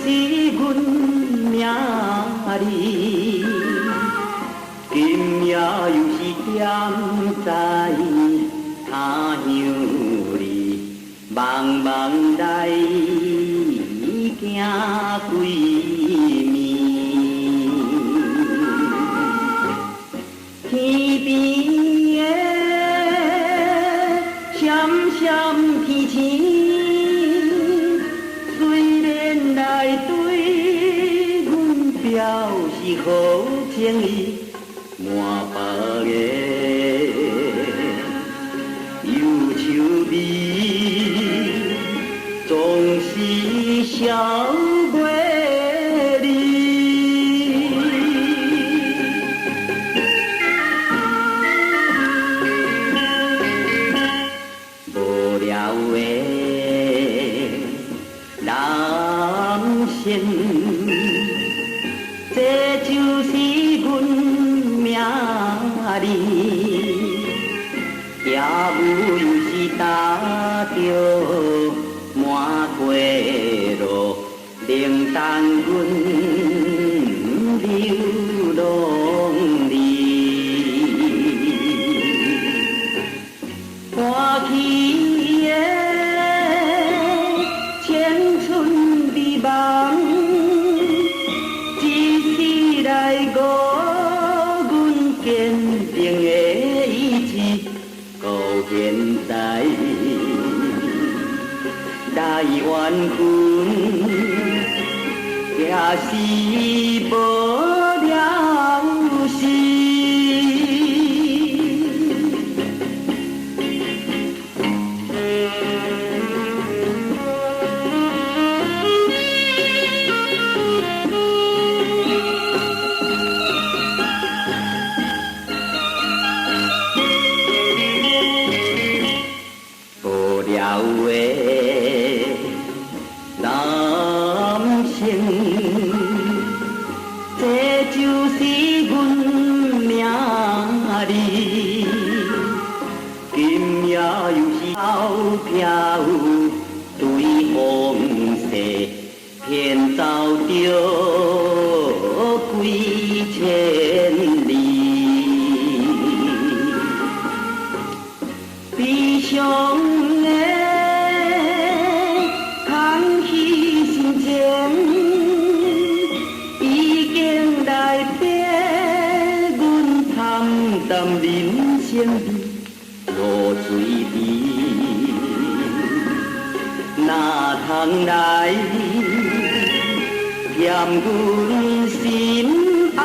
阮命里，今夜又是踮在他乡里，茫茫来行几暝，天边的闪闪天星，虽然来对阮表示好情意，满腹的忧愁味，总是消袂离。无聊的人生，这就是阮命里，夜雾又是踏着满街路，冷淡阮流浪里，欢喜的青春美梦，一时来误阮坚定的意志，到现在来怨恨，也是无了时。无聊的人生，这就是阮命里。今夜又是飘飘对风势，骗走着几千里。悲伤的空虚心情，已经来逼阮惨淡人生落水边，哪通来骗阮心爱？